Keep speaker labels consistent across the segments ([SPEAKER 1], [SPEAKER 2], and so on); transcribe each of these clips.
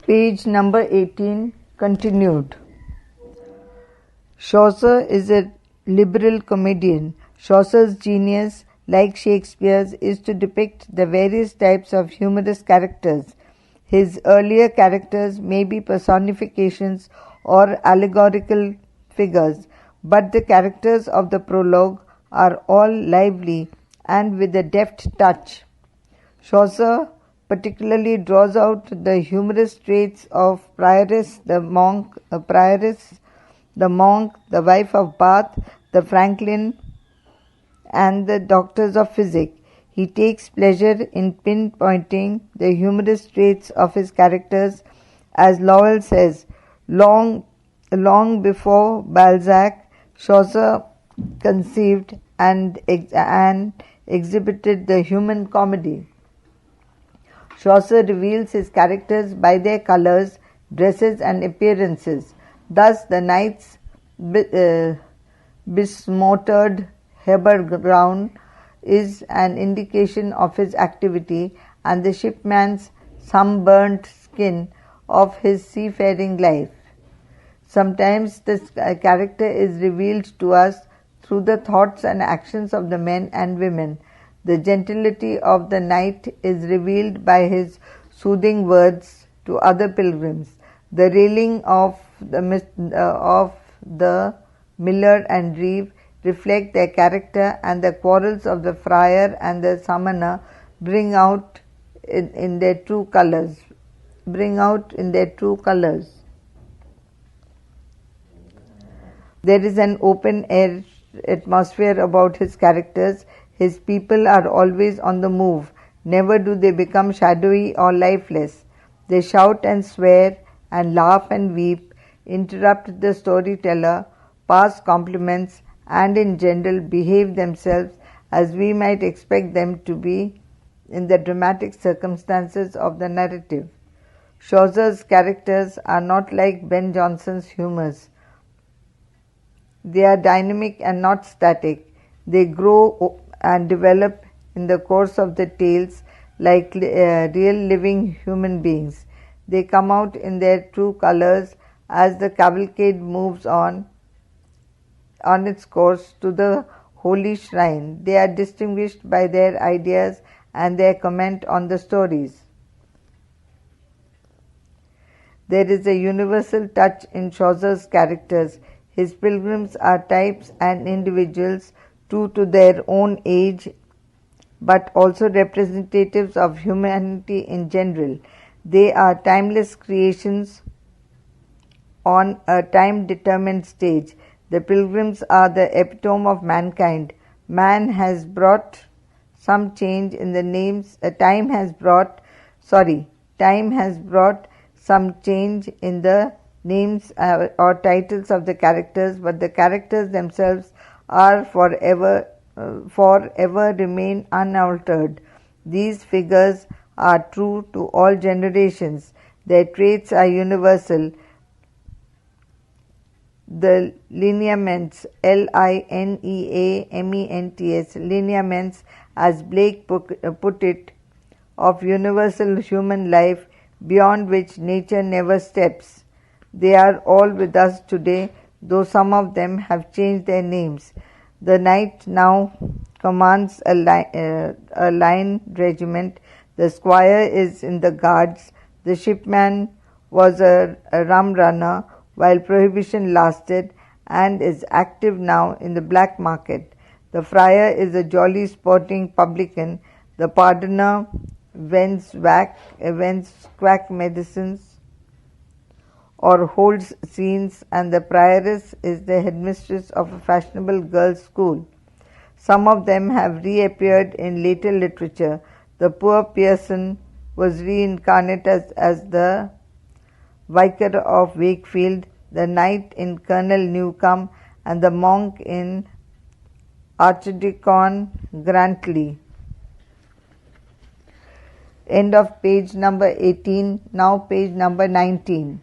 [SPEAKER 1] Page number 18, continued. Chaucer is a liberal comedian. Chaucer's genius, like Shakespeare's, is to depict the various types of humorous characters. His earlier characters may be personifications or allegorical figures, but the characters of the prologue are all lively and with a deft touch. Chaucer particularly draws out the humorous traits of Prioress, the monk, the wife of Bath, the Franklin, and the doctors of physic. He takes pleasure in pinpointing the humorous traits of his characters, as Lowell says, long before Balzac, Chaucer conceived and exhibited the human comedy. Chaucer reveals his characters by their colours, dresses, and appearances. Thus, the knight's besmottered habergeon is an indication of his activity, and the shipman's sunburnt skin of his seafaring life. Sometimes this character is revealed to us through the thoughts and actions of the men and women. The gentility of the knight is revealed by his soothing words to other pilgrims. The railing of the miller and reeve reflect their character, and the quarrels of the friar and the summoner bring out in their true colors. There is an open air atmosphere about his characters. His people are always on the move. Never do they become shadowy or lifeless. They shout and swear and laugh and weep, interrupt the storyteller, pass compliments, and in general behave themselves as we might expect them to be in the dramatic circumstances of the narrative. Chaucer's characters are not like Ben Jonson's humours. They are dynamic and not static. They grow and develop in the course of the tales like real living human beings. They come out in their true colors as the cavalcade moves on its course to the holy shrine. They are distinguished by their ideas and their comment on the stories. There is a universal touch in Chaucer's characters. His pilgrims are types and individuals true to their own age, but also representatives of humanity in general. They are timeless creations on a time-determined stage. The pilgrims are the epitome of mankind. Man has brought some change in the names. Time has brought some change in the names or titles of the characters, but the characters themselves are forever remain unaltered. These figures are true to all generations. Their traits are universal. The lineaments, lineaments, lineaments, as Blake put it, of universal human life beyond which nature never steps. They are all with us today, though some of them have changed their names. The knight now commands a line regiment. The squire is in the guards. The shipman was a rum runner while prohibition lasted and is active now in the black market. The friar is a jolly sporting publican. The pardoner vends quack medicines or holds scenes, and the prioress is the headmistress of a fashionable girls' school. Some of them have reappeared in later literature. The poor Pearson was reincarnated as the vicar of Wakefield, the knight in Colonel Newcome, and the monk in Archdeacon Grantley. End of page number 18. Now page number 19.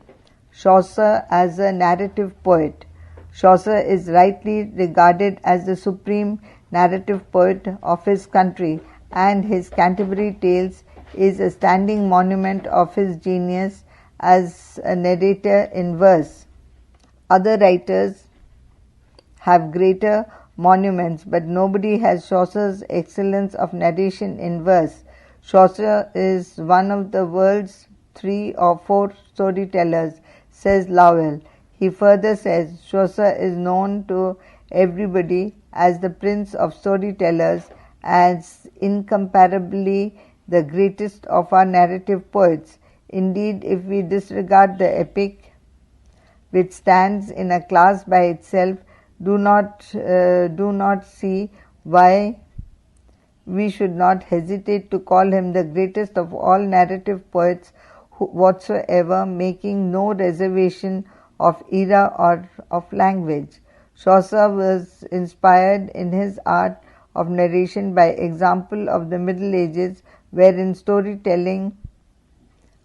[SPEAKER 1] Chaucer as a narrative poet. Chaucer is rightly regarded as the supreme narrative poet of his country, and his Canterbury Tales is a standing monument of his genius as a narrator in verse. Other writers have greater monuments, but nobody has Chaucer's excellence of narration in verse. Chaucer is one of the world's 3 or 4 storytellers, says Lowell. He further says, Chaucer is known to everybody as the prince of storytellers, as incomparably the greatest of our narrative poets. Indeed, if we disregard the epic, which stands in a class by itself, do not see why we should not hesitate to call him the greatest of all narrative poets whatsoever, making no reservation of era or of language. Chaucer was inspired in his art of narration by example of the Middle Ages, wherein storytelling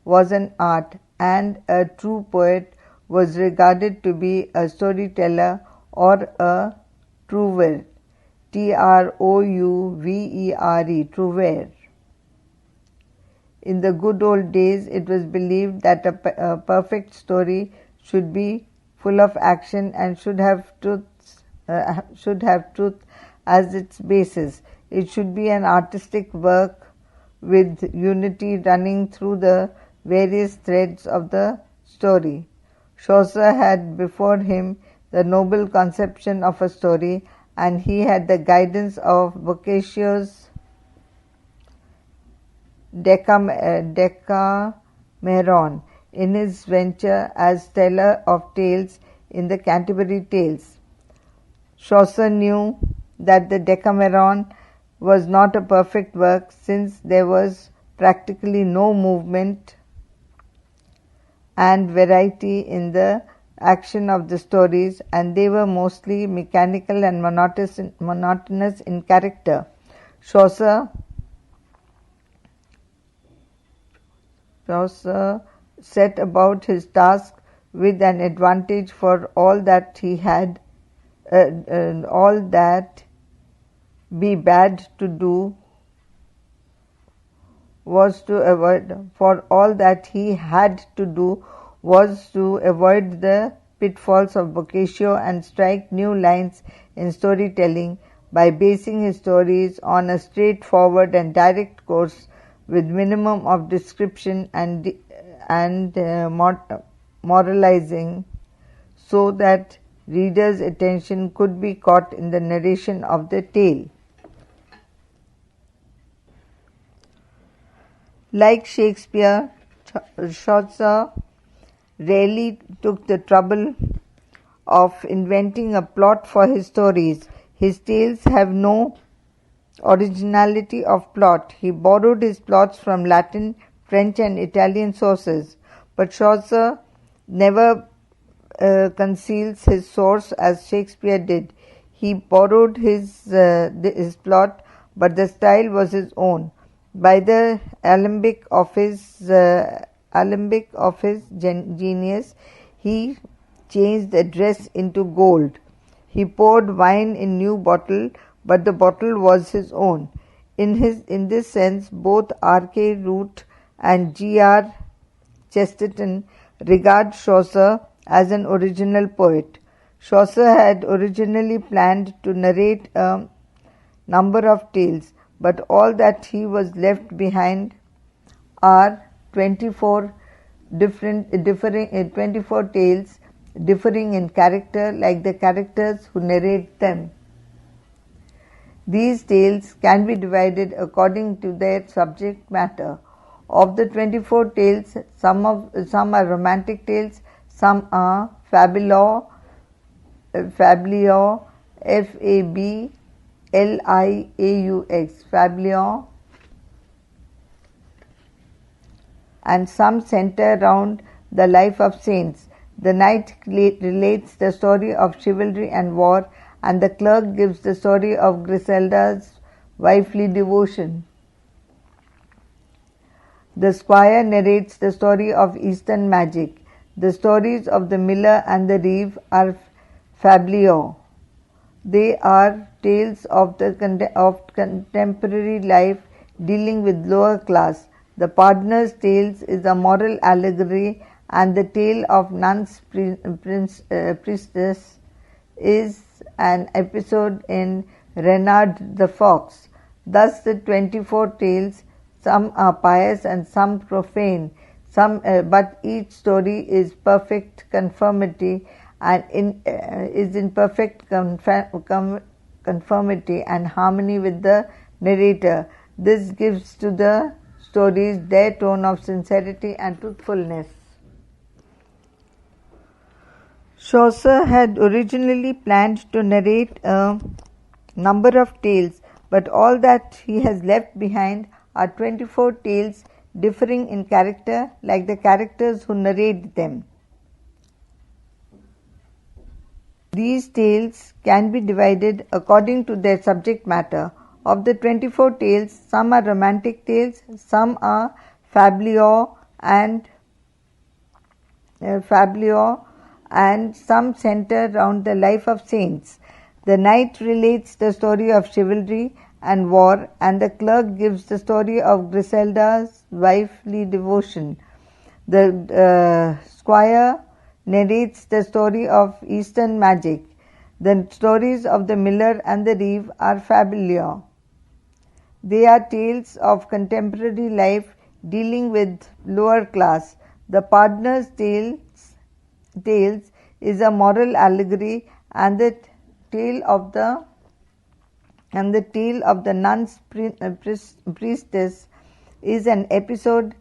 [SPEAKER 1] was an art, and a true poet was regarded to be a storyteller or a trouvere, Trouvere, trouvere. In the good old days, it was believed that a perfect story should be full of action and should have truth as its basis. It should be an artistic work with unity running through the various threads of the story. Chaucer had before him the noble conception of a story, and he had the guidance of Boccaccio's Decameron in his venture as teller of tales in the Canterbury Tales. Chaucer knew that the Decameron was not a perfect work, since there was practically no movement and variety in the action of the stories, and they were mostly mechanical and monotonous in character. Chaucer set about his task with an advantage, for all that he had all that be bad to do was to avoid, for all that he had to do was to avoid the pitfalls of Boccaccio and strike new lines in storytelling by basing his stories on a straightforward and direct course with minimum of description and moralizing, so that readers' attention could be caught in the narration of the tale. Like Shakespeare, Chaucer rarely took the trouble of inventing a plot for his stories. His tales have no originality of plot. He borrowed his plots from Latin, French and Italian sources, but Chaucer never conceals his source as Shakespeare did. He borrowed his plot, but the style was his own. By the alembic of his genius, he changed the dress into gold. He poured wine in new bottle, but the bottle was his own. In this sense, both R.K. Root and G.R. Chesterton regard Chaucer as an original poet. Chaucer had originally planned to narrate a number of tales, but all that he was left behind are 24 tales differing in character, like the characters who narrate them. These tales can be divided according to their subject matter. Of the 24 tales, some are romantic tales, some are fabliaux, fabliaux, and some center around the life of saints. The knight relates the story of chivalry and war, and the clerk gives the story of Griselda's wifely devotion. The squire narrates the story of Eastern magic. The stories of the miller and the reeve are fabliaux. They are tales of contemporary life dealing with lower class. The Pardoner's Tales is a moral allegory, and the tale of nun's priestess is an episode in Reynard the Fox. Thus the 24 tales, some are pious and some profane, but each story is perfect conformity and is in perfect conformity and harmony with the narrator. This gives to the stories their tone of sincerity and truthfulness. Chaucer had originally planned to narrate a number of tales, but all that he has left behind are 24 tales differing in character like the characters who narrate them. These tales can be divided according to their subject matter. Of the 24 tales, some are romantic tales, some are fabliaux and some center round the life of saints. The knight relates the story of chivalry and war, and the clerk gives the story of Griselda's wifely devotion. The squire narrates the story of Eastern magic. The stories of the miller and the reeve are fabliaux. They are tales of contemporary life dealing with lower class. The pardoner's tales is a moral allegory, and the tale of the nun's priestess is an episode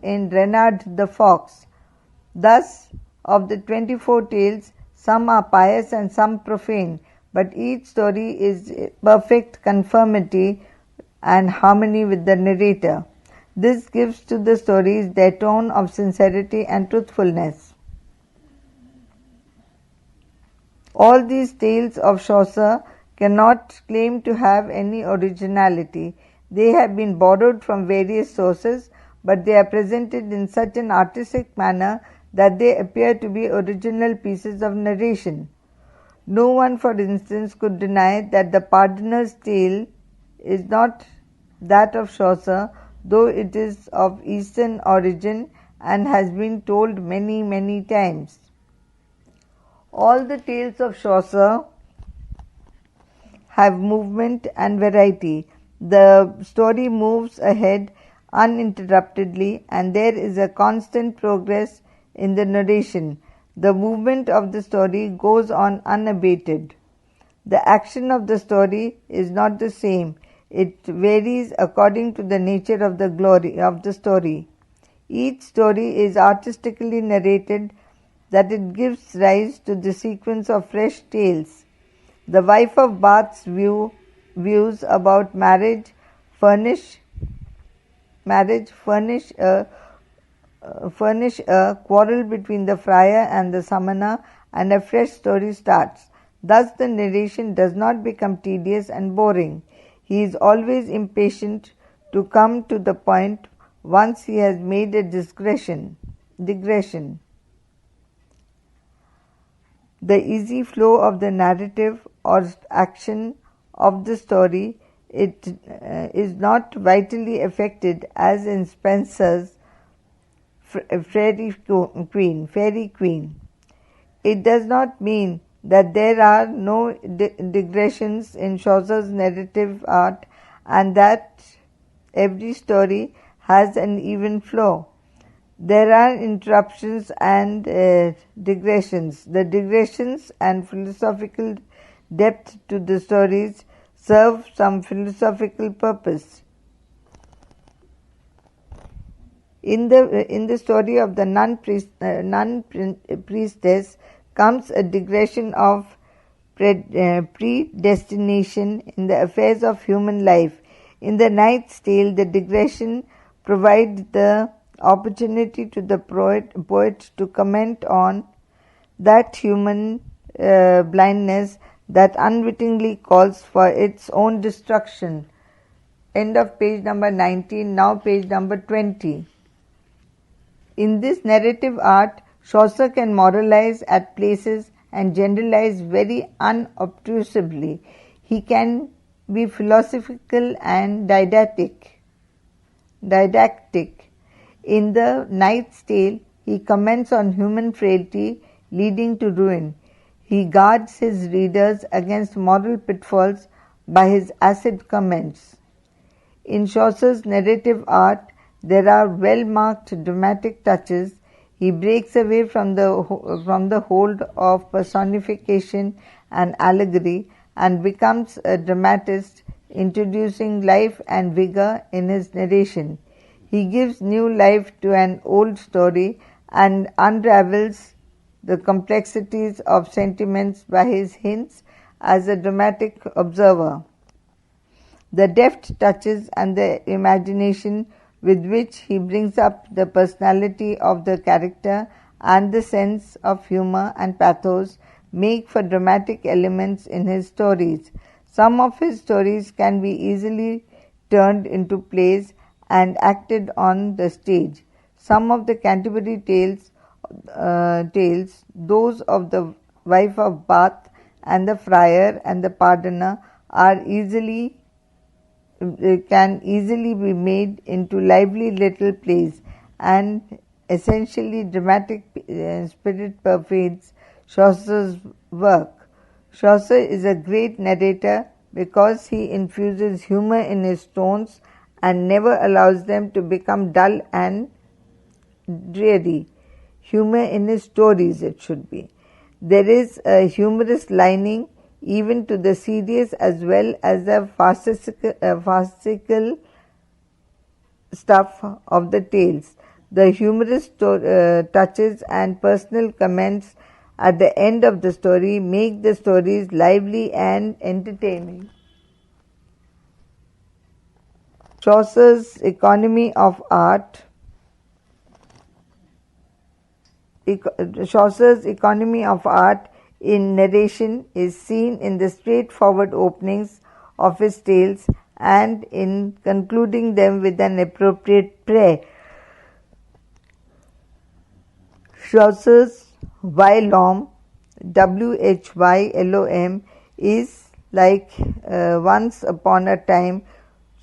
[SPEAKER 1] in Reynard the Fox. Thus, of the 24 tales, some are pious and some profane, but each story is perfect conformity and harmony with the narrator. This gives to the stories their tone of sincerity and truthfulness. All these tales of Chaucer cannot claim to have any originality. They have been borrowed from various sources, but they are presented in such an artistic manner that they appear to be original pieces of narration. No one, for instance, could deny that the pardoner's tale is not that of Chaucer, though it is of Eastern origin and has been told many, many times. All the tales of Chaucer have movement and variety. The story moves ahead uninterruptedly, and there is a constant progress in the narration. The movement of the story goes on unabated. The action of the story is not the same. It varies according to the nature of the story. Each story is artistically narrated that it gives rise to the sequence of fresh tales. The wife of Bath's views about marriage furnish a quarrel between the friar and the summoner, and a fresh story starts. Thus the narration does not become tedious and boring. He is always impatient to come to the point once he has made a digression. The easy flow of the narrative or action of the story is not vitally affected as in Spenser's Fairy Queen. It does not mean that there are no digressions in Chaucer's narrative art and that every story has an even flow. There are interruptions and digressions. The digressions and philosophical depth to the stories serve some philosophical purpose. In the story of the nun priestess comes a digression of predestination in the affairs of human life. In the knight's tale, the digression provides the opportunity to the poet to comment on that human blindness that unwittingly calls for its own destruction. End of page number 19, now page number 20. In this narrative art, Chaucer can moralize at places and generalize very unobtrusively. He can be philosophical and didactic. In The Knight's Tale, he comments on human frailty leading to ruin. He guards his readers against moral pitfalls by his acid comments. In Chaucer's narrative art, there are well-marked dramatic touches. He breaks away from the hold of personification and allegory and becomes a dramatist, introducing life and vigor in his narration. He gives new life to an old story and unravels the complexities of sentiments by his hints as a dramatic observer. The deft touches and the imagination with which he brings up the personality of the character and the sense of humor and pathos make for dramatic elements in his stories. Some of his stories can be easily turned into plays and acted on the stage. Some of the Canterbury tales, those of the wife of Bath and the friar and the pardoner, can easily be made into lively little plays, and essentially dramatic spirit pervades Chaucer's work. Chaucer is a great narrator because he infuses humor in his tones and never allows them to become dull and dreary. Humor in his stories, it should be. There is a humorous lining even to the serious as well as the farcical stuff of the tales. The humorous touches and personal comments at the end of the story make the stories lively and entertaining. Chaucer's economy of art in narration is seen in the straightforward openings of his tales and in concluding them with an appropriate prayer. Chaucer's Whilom, Whylom, is like once upon a time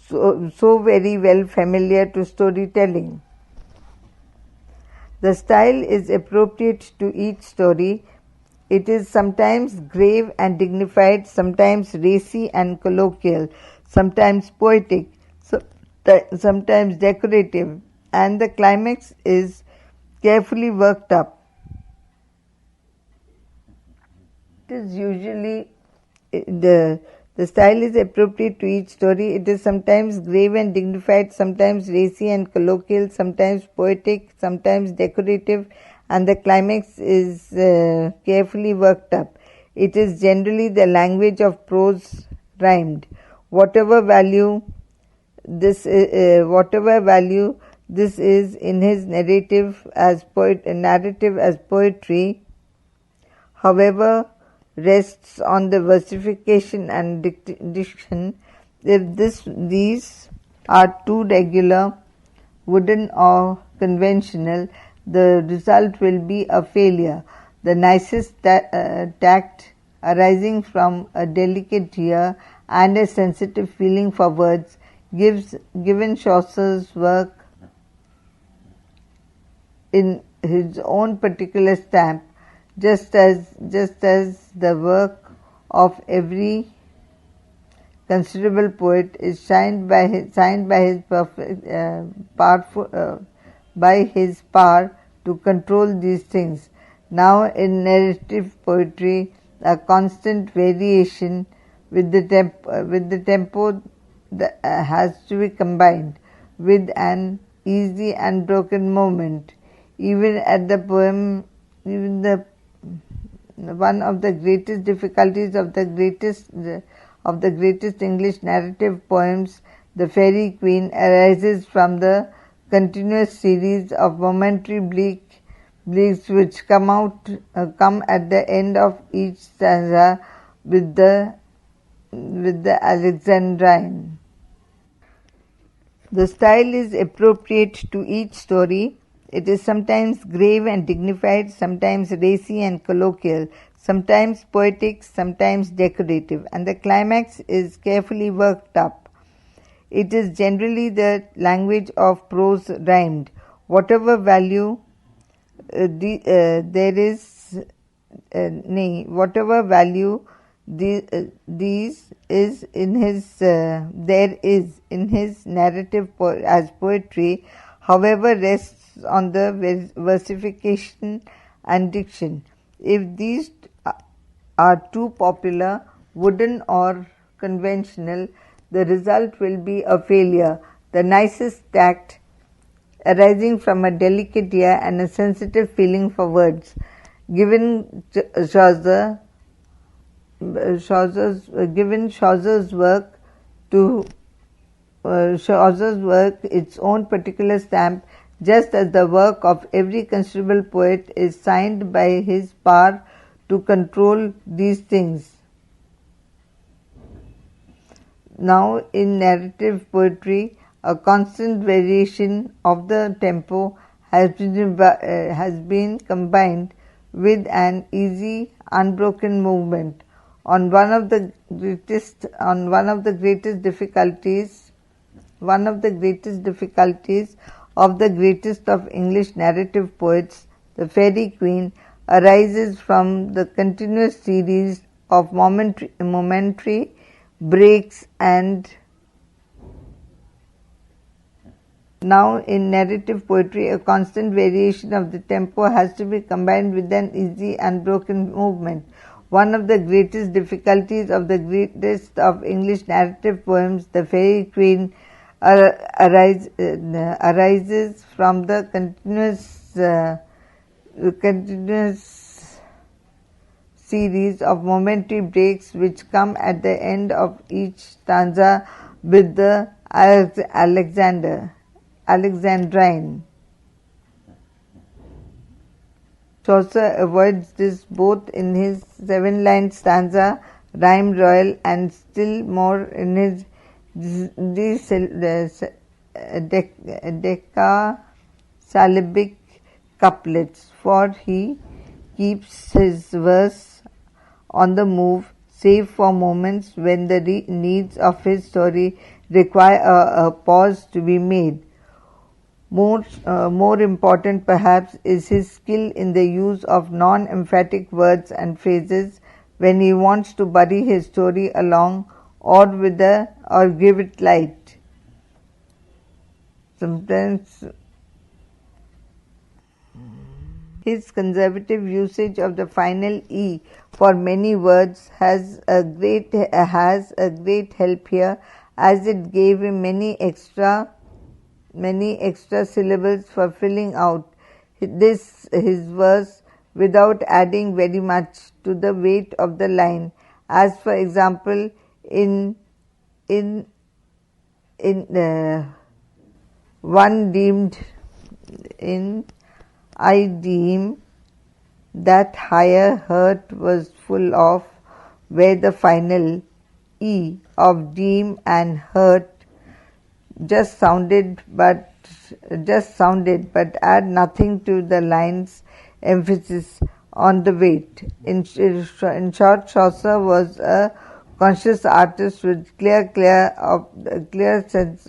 [SPEAKER 1] so very well familiar to storytelling. The style is appropriate to each story. It is sometimes grave and dignified, sometimes racy and colloquial, sometimes poetic, sometimes decorative, and the climax is carefully worked up. It is usually the style is appropriate to each story. It is sometimes grave and dignified, sometimes racy and colloquial, sometimes poetic, sometimes decorative, and the climax is carefully worked up. It is generally the language of prose rhymed. Whatever value this is in his narrative as poetry, however, rests on the versification and diction. If these are too regular, wooden or conventional, the result will be a failure. The nicest tact arising from a delicate ear and a sensitive feeling for words given Chaucer's work in his own particular stamp, just as the work of every considerable poet is signed by his power to control these things. Now, in narrative poetry, a constant variation with the tempo that has to be combined with an easy and broken movement. Even one of the greatest difficulties of the greatest English narrative poems, The Fairy Queen, arises from the continuous series of momentary bleaks which come at the end of each stanza with the Alexandrine. The style is appropriate to each story. It is sometimes grave and dignified, sometimes racy and colloquial, sometimes poetic, sometimes decorative, and the climax is carefully worked up. It is generally the language of prose rhymed. Whatever value there is, nay, whatever value these is in his there is in his narrative as poetry, however, rests on the versification and diction. If these are too popular, wooden or conventional, the result will be a failure. The nicest tact, arising from a delicate ear and a sensitive feeling for words, given Chaucer's work to Chaucer's work its own particular stamp, just as the work of every considerable poet is signed by his power to control these things. Now, in narrative poetry, a constant variation of the tempo has been combined with an easy, unbroken movement. One of the greatest difficulties of the greatest of English narrative poets, the Fairy Queen, arises from the continuous series of momentary breaks. And now in narrative poetry, a constant variation of the tempo has to be combined with an easy, unbroken movement. One of the greatest difficulties of the greatest of English narrative poems, The Fairy Queen, arises from the continuous series of momentary breaks which come at the end of each stanza with the Alexandrine. Chaucer avoids this both in his 7-line stanza Rhyme Royal and still more in his decasyllabic couplets, for he keeps his verse on the move, save for moments when the needs of his story require a pause to be made. More important perhaps is his skill in the use of non-emphatic words and phrases when he wants to bury his story along or give it light. Sometimes his conservative usage of the final E for many words has a great help here, as it gave him many extra syllables for filling out his verse without adding very much to the weight of the line, as for example in one deemed in I deem that higher hurt was full of, where the final E of deem and hurt just sounded but add nothing to the line's emphasis on the weight. In short, Chaucer was a conscious artist with clear sense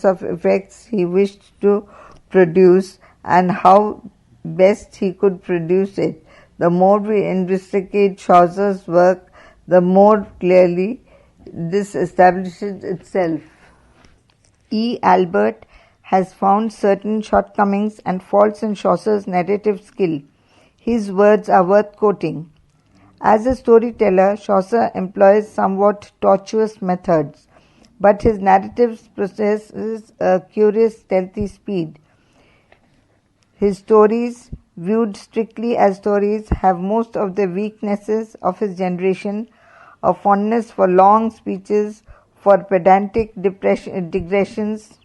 [SPEAKER 1] of effects he wished to produce and how best he could produce it. The more we investigate Chaucer's work, the more clearly this establishes itself. E. Albert has found certain shortcomings and faults in Chaucer's narrative skill. His words are worth quoting. As a storyteller, Chaucer employs somewhat tortuous methods, but his narrative possesses a curious stealthy speed. His stories, viewed strictly as stories, have most of the weaknesses of his generation: a fondness for long speeches, for pedantic digressions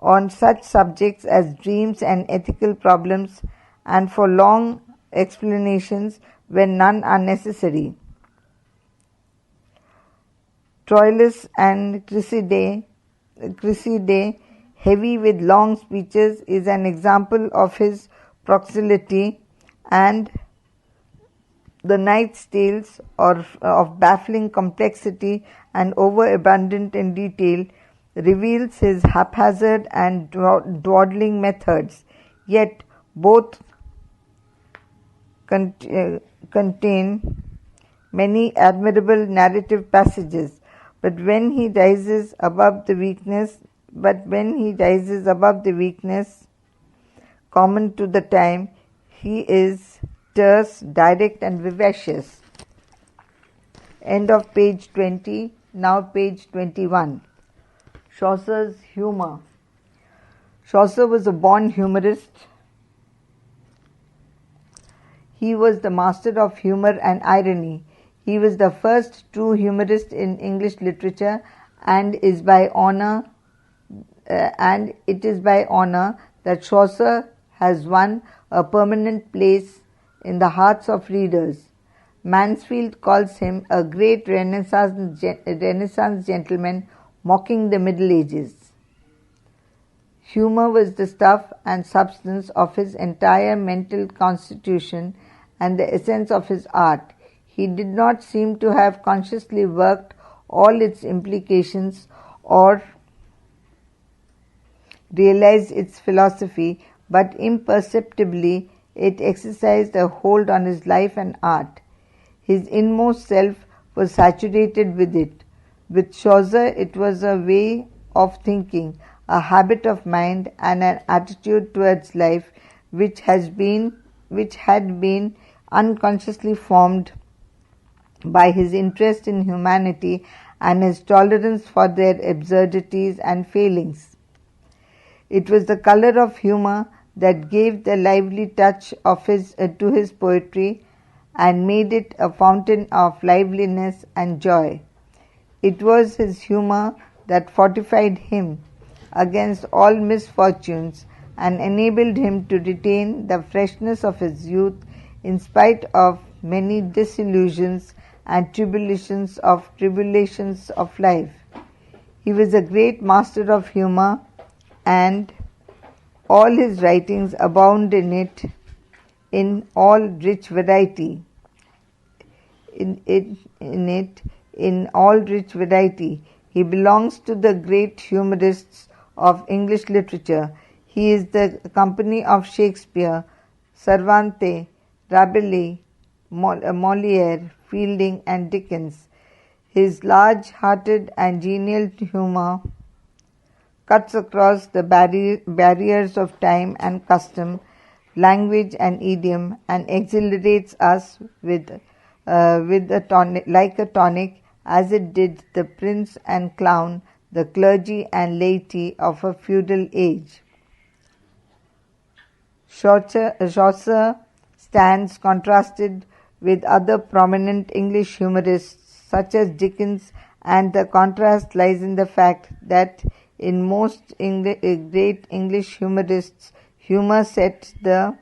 [SPEAKER 1] on such subjects as dreams and ethical problems, and for long explanations when none are necessary. Troilus and Cressida, heavy with long speeches, is an example of his prolixity, and the Knight's Tales are of baffling complexity and overabundant in detail. reveals his haphazard and dawdling methods, yet both contain many admirable narrative passages. But when he rises above the weakness common to the time, he is terse, direct, and vivacious. End of page 20. Now page 21. Chaucer's humor. Chaucer was a born humorist. He was the master of humor and irony. He was the first true humorist in English literature, and it is by honor that Chaucer has won a permanent place in the hearts of readers. Mansfield calls him a great Renaissance gentleman, mocking the Middle Ages. Humor was the stuff and substance of his entire mental constitution and the essence of his art. He did not seem to have consciously worked all its implications or realized its philosophy, but imperceptibly it exercised a hold on his life and art. His inmost self was saturated with it. With Chaucer, it was a way of thinking, a habit of mind, and an attitude towards life which had been unconsciously formed by his interest in humanity and his tolerance for their absurdities and failings. It was the color of humor that gave the lively touch to his poetry and made it a fountain of liveliness and joy. It was his humor that fortified him against all misfortunes and enabled him to retain the freshness of his youth in spite of many disillusions and tribulations of life. He was a great master of humor, and all his writings abound in it in all rich variety. In all rich variety. He belongs to the great humorists of English literature. He is the company of Shakespeare, Cervantes, Rabelais, Molière, Fielding, and Dickens. His large-hearted and genial humor cuts across the barriers of time and custom, language and idiom, and exhilarates us like a tonic, as it did the prince and clown, the clergy and laity of a feudal age. Chaucer stands contrasted with other prominent English humorists such as Dickens, and the contrast lies in the fact that in most great English humorists, humor sets the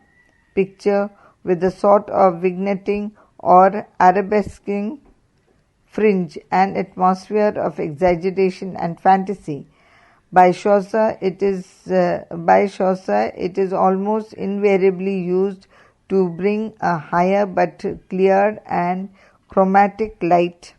[SPEAKER 1] picture with a sort of vignetting or arabesquing fringe and atmosphere of exaggeration and fantasy. By Chaucer, it is almost invariably used to bring a higher but clear and chromatic light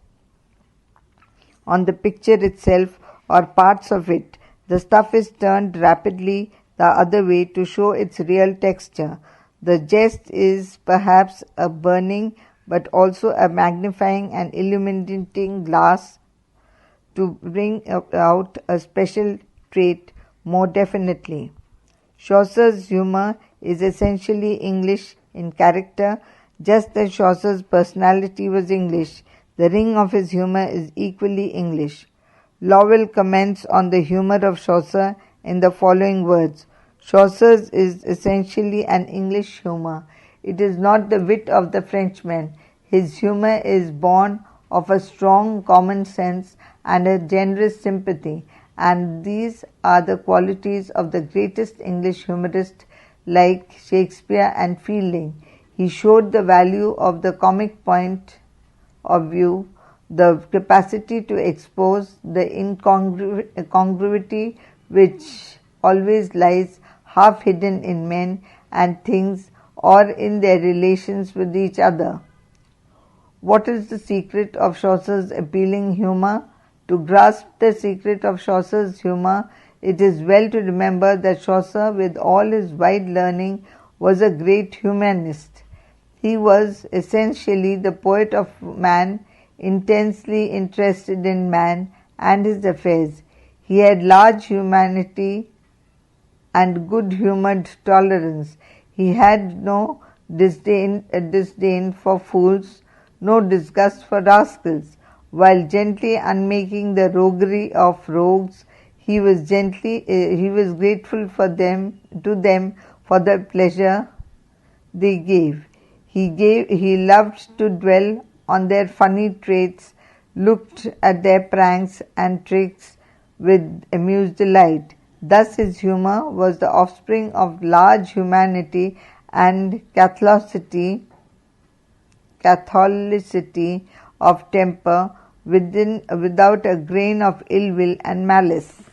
[SPEAKER 1] on the picture itself or parts of it. The stuff is turned rapidly the other way to show its real texture. The jest is perhaps a burning but also a magnifying and illuminating glass to bring out a special trait more definitely. Chaucer's humor is essentially English in character, just as Chaucer's personality was English. The ring of his humor is equally English. Lowell comments on the humor of Chaucer in the following words: Chaucer's is essentially an English humor. It is not the wit of the Frenchman. His humor is born of a strong common sense and a generous sympathy, and these are the qualities of the greatest English humorists like Shakespeare and Fielding. He showed the value of the comic point of view, the capacity to expose the incongruity which always lies half hidden in men and things or in their relations with each other. What is the secret of Chaucer's appealing humor? To grasp the secret of Chaucer's humour, it is well to remember that Chaucer, with all his wide learning, was a great humanist. He was essentially the poet of man, intensely interested in man and his affairs. He had large humanity and good-humoured tolerance. He had no disdain for fools, no disgust for rascals. While gently unmaking the roguery of rogues, he was grateful to them for the pleasure they gave. He loved to dwell on their funny traits, looked at their pranks and tricks with amused delight. Thus his humour was the offspring of large humanity and catholicity of temper, without a grain of ill will and malice.